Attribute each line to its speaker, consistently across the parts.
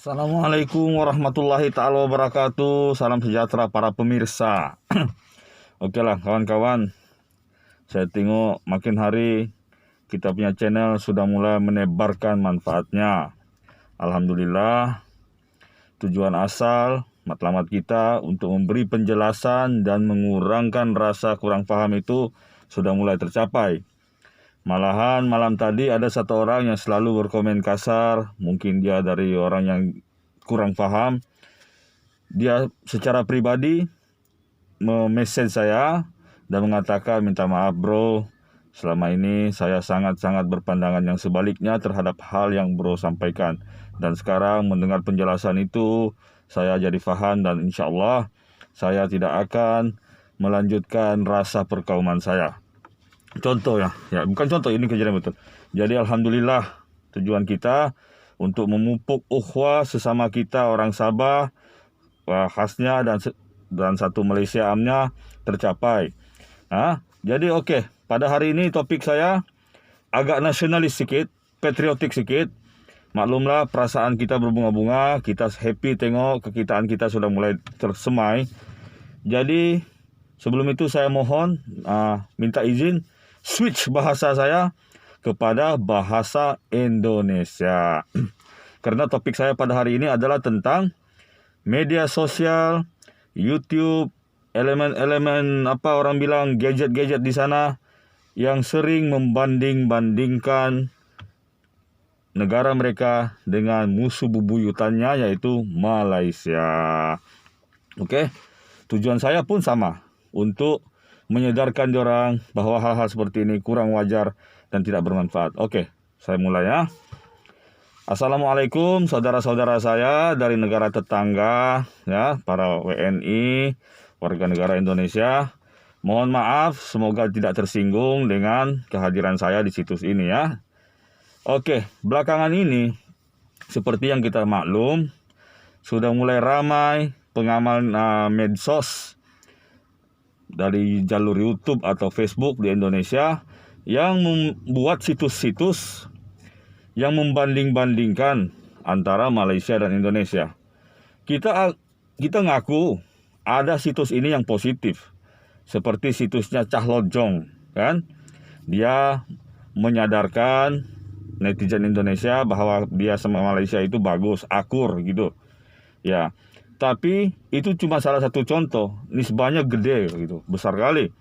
Speaker 1: Assalamualaikum warahmatullahi ta'ala wabarakatuh. Salam sejahtera para pemirsa. Oke lah kawan-kawan, saya tengok makin hari kita punya channel sudah mulai menebarkan manfaatnya. Alhamdulillah, tujuan asal matlamat kita untuk memberi penjelasan dan mengurangkan rasa kurang paham itu sudah mulai tercapai. Malahan malam tadi ada satu orang yang selalu berkomen kasar, mungkin dia dari orang yang kurang paham. Dia secara pribadi message saya dan mengatakan, minta maaf bro, selama ini saya sangat-sangat berpandangan yang sebaliknya terhadap hal yang bro sampaikan. Dan sekarang mendengar penjelasan itu, saya jadi paham dan insya Allah saya tidak akan melanjutkan rasa perkauman saya. Contoh ya bukan contoh, ini kejadian betul. Jadi alhamdulillah tujuan kita untuk memupuk ukhuwah sesama kita orang Sabah khasnya dan satu Malaysia amnya tercapai. Jadi oke, pada hari ini topik saya agak nasionalis sedikit, patriotik sedikit. Maklumlah perasaan kita berbunga-bunga, kita happy tengok kekitaan kita sudah mulai tersemai. Jadi sebelum itu saya mohon minta izin switch bahasa saya kepada bahasa Indonesia. Karena topik saya pada hari ini adalah tentang media sosial, YouTube, elemen-elemen orang bilang gadget-gadget di sana yang sering membanding-bandingkan negara mereka dengan musuh bebuyutannya yaitu Malaysia. Oke. Tujuan saya pun sama, untuk menyadarkan diorang bahwa hal-hal seperti ini kurang wajar dan tidak bermanfaat. Oke, saya mulai ya. Assalamualaikum saudara-saudara saya dari negara tetangga ya, para WNI, warga negara Indonesia. Mohon maaf, semoga tidak tersinggung dengan kehadiran saya di situs ini ya. Oke, belakangan ini seperti yang kita maklum, sudah mulai ramai pengamal medsos dari jalur YouTube atau Facebook di Indonesia yang membuat situs-situs yang membanding-bandingkan antara Malaysia dan Indonesia. Kita ngaku ada situs ini yang positif, seperti situsnya Cah Lojong, kan? Dia menyadarkan netizen Indonesia bahwa dia sama Malaysia itu bagus, akur gitu. Ya. Tapi itu cuma salah satu contoh, nisbahnya gede gitu, besar kali.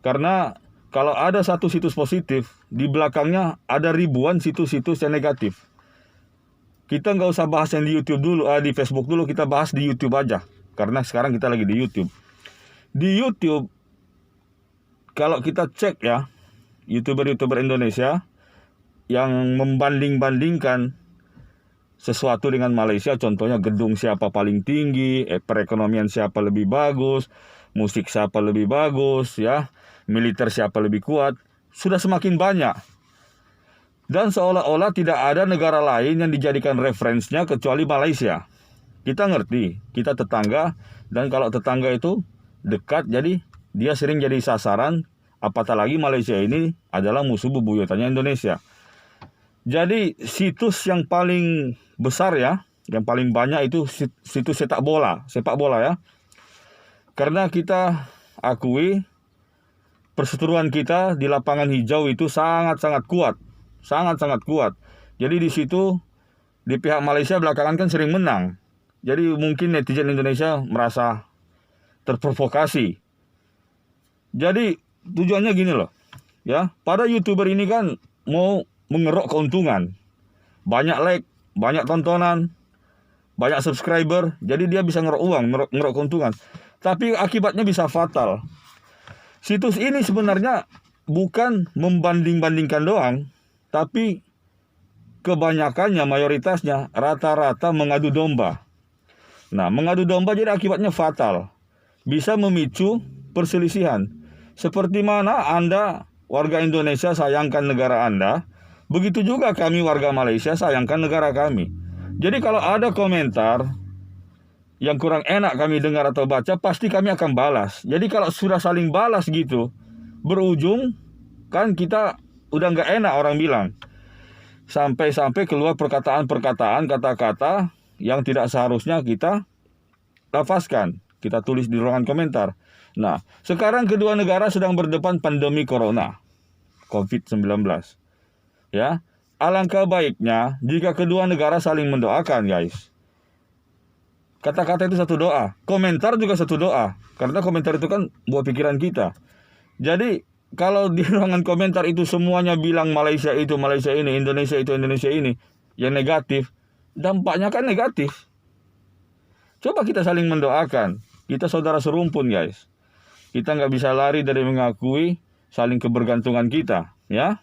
Speaker 1: Karena kalau ada satu situs positif, di belakangnya ada ribuan situs-situs yang negatif. Kita nggak usah bahas yang di YouTube dulu, di Facebook dulu, kita bahas di YouTube aja. Karena sekarang kita lagi di YouTube. Di YouTube, kalau kita cek ya, YouTuber-YouTuber Indonesia yang membanding-bandingkan sesuatu dengan Malaysia, contohnya gedung siapa paling tinggi, perekonomian siapa lebih bagus, musik siapa lebih bagus, ya, militer siapa lebih kuat, sudah semakin banyak. Dan seolah-olah tidak ada negara lain yang dijadikan referensinya kecuali Malaysia. Kita ngerti, kita tetangga, dan kalau tetangga itu dekat, jadi dia sering jadi sasaran, apatah lagi Malaysia ini adalah musuh bebuyutannya Indonesia. Jadi situs yang paling besar ya, yang paling banyak itu situs sepak bola ya. Karena kita akui perseteruan kita di lapangan hijau itu sangat-sangat kuat. Jadi di situ di pihak Malaysia belakangan kan sering menang. Jadi mungkin netizen Indonesia merasa terprovokasi. Jadi tujuannya gini loh. Ya, para YouTuber ini kan mau mengeruk keuntungan. Banyak like, banyak tontonan, banyak subscriber, jadi dia bisa ngeruk uang, ngeruk keuntungan. Tapi akibatnya bisa fatal. Situs ini sebenarnya bukan membanding-bandingkan doang, tapi kebanyakannya, mayoritasnya, rata-rata mengadu domba. Nah, mengadu domba jadi akibatnya fatal. Bisa memicu perselisihan. Seperti mana Anda, warga Indonesia, sayangkan negara Anda, begitu juga kami warga Malaysia sayangkan negara kami. Jadi kalau ada komentar yang kurang enak kami dengar atau baca, pasti kami akan balas. Jadi kalau sudah saling balas gitu, berujung kan kita udah nggak enak orang bilang. Sampai-sampai keluar perkataan-perkataan, kata-kata yang tidak seharusnya kita lafazkan, kita tulis di ruangan komentar. Nah, sekarang kedua negara sedang berdepan pandemi corona, COVID-19. Ya, alangkah baiknya jika kedua negara saling mendoakan, guys. Kata-kata itu satu doa, komentar juga satu doa, karena komentar itu kan buah pikiran kita. Jadi kalau di ruangan komentar itu semuanya bilang Malaysia itu Malaysia ini, Indonesia itu Indonesia ini, yang negatif, dampaknya kan negatif. Coba kita saling mendoakan. Kita saudara serumpun, guys. Kita nggak bisa lari dari mengakui saling kebergantungan kita, ya.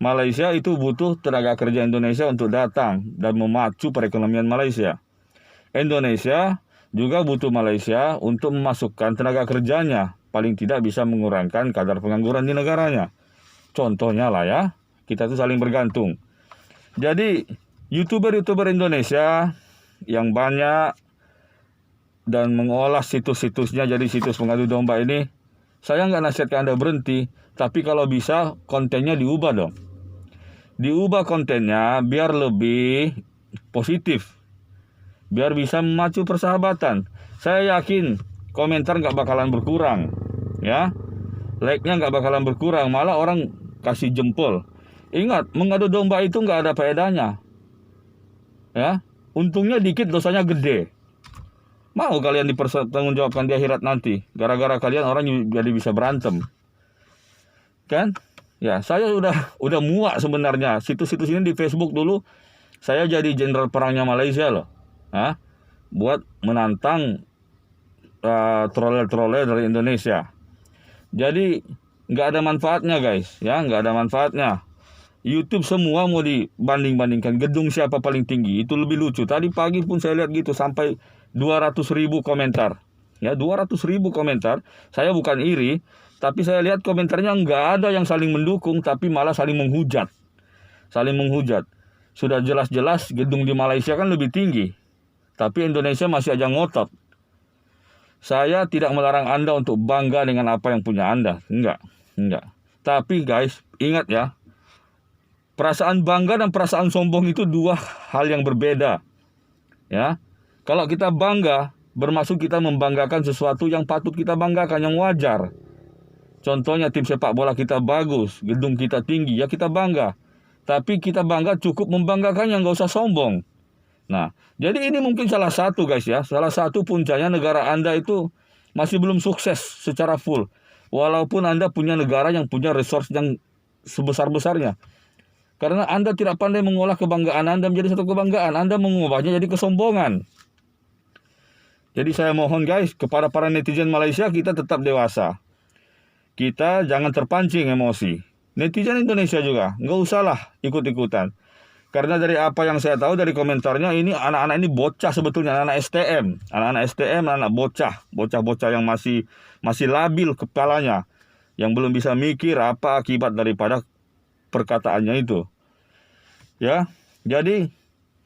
Speaker 1: Malaysia itu butuh tenaga kerja Indonesia untuk datang dan memacu perekonomian Malaysia. Indonesia juga butuh Malaysia untuk memasukkan tenaga kerjanya. Paling tidak bisa mengurangkan kadar pengangguran di negaranya. Contohnya lah ya, kita tuh saling bergantung. Jadi, YouTuber-YouTuber Indonesia yang banyak dan mengolah situs-situsnya jadi situs pengadu domba ini, saya nggak nasihatkan Anda berhenti, tapi kalau bisa kontennya diubah dong. Diubah kontennya biar lebih positif, biar bisa memacu persahabatan. Saya yakin komentar nggak bakalan berkurang, ya. Like-nya nggak bakalan berkurang, malah orang kasih jempol. Ingat, mengadu domba itu nggak ada faedahnya, ya. Untungnya dikit, dosanya gede. Mau kalian dipertanggungjawabkan di akhirat nanti, gara-gara kalian orang jadi bisa berantem, kan? Ya, saya udah muak sebenarnya. Situs-situs ini di Facebook dulu, saya jadi jenderal perangnya Malaysia loh, buat menantang troller-troller dari Indonesia. Jadi nggak ada manfaatnya, guys, ya, nggak ada manfaatnya. YouTube semua mau dibanding-bandingkan gedung siapa paling tinggi, itu lebih lucu. Tadi pagi pun saya lihat gitu sampai 200.000 komentar. Ya, 200.000 komentar. Saya bukan iri, tapi saya lihat komentarnya nggak ada yang saling mendukung, tapi malah saling menghujat. Saling menghujat. Sudah jelas-jelas gedung di Malaysia kan lebih tinggi, tapi Indonesia masih aja ngotot. Saya tidak melarang Anda untuk bangga dengan apa yang punya Anda. Enggak. Tapi guys, ingat ya, perasaan bangga dan perasaan sombong itu dua hal yang berbeda. Ya. Kalau kita bangga, bermaksud kita membanggakan sesuatu yang patut kita banggakan, yang wajar. Contohnya tim sepak bola kita bagus, gedung kita tinggi, ya kita bangga. Tapi kita bangga cukup membanggakannya, nggak usah sombong. Nah, jadi ini mungkin salah satu, guys, ya. Salah satu puncaknya negara Anda itu masih belum sukses secara full. Walaupun Anda punya negara yang punya resource yang sebesar-besarnya. Karena Anda tidak pandai mengolah kebanggaan Anda menjadi satu kebanggaan. Anda mengubahnya jadi kesombongan. Jadi saya mohon, guys, kepada para netizen Malaysia, kita tetap dewasa. Kita jangan terpancing emosi. Netizen Indonesia juga, nggak usahlah ikut-ikutan. Karena dari apa yang saya tahu dari komentarnya, ini anak-anak ini bocah sebetulnya, anak STM. Anak-anak STM, anak bocah. Bocah-bocah yang masih labil kepalanya. Yang belum bisa mikir apa akibat daripada perkataannya itu. Ya, jadi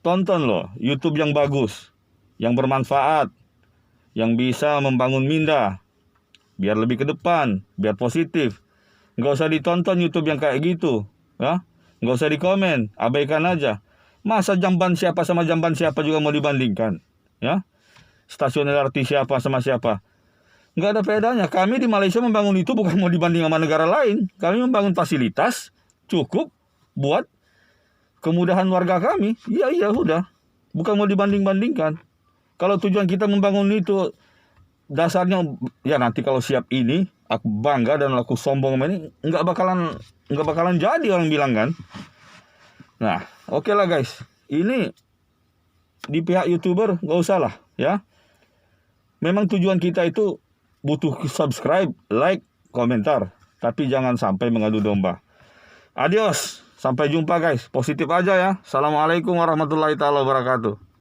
Speaker 1: tonton loh YouTube yang bagus, yang bermanfaat, yang bisa membangun minda, biar lebih ke depan, biar positif. Nggak usah ditonton YouTube yang kayak gitu, ya. Nggak usah dikomen, abaikan aja. Masa jamban siapa sama jamban siapa juga mau dibandingkan, ya? Stasiun LRT siapa sama siapa? Nggak ada bedanya. Kami di Malaysia membangun itu bukan mau dibanding sama negara lain. Kami membangun fasilitas cukup buat kemudahan warga kami. Iya udah. Bukan mau dibanding-bandingkan. Kalau tujuan kita membangun itu dasarnya ya nanti kalau siap ini aku bangga dan aku sombong sama ini, nggak bakalan jadi orang bilang kan. Nah, oke lah guys. Ini di pihak YouTuber nggak usah lah ya. Memang tujuan kita itu butuh subscribe, like, komentar, tapi jangan sampai mengadu domba. Adios, sampai jumpa guys. Positif aja ya. Assalamualaikum warahmatullahi taala wabarakatuh.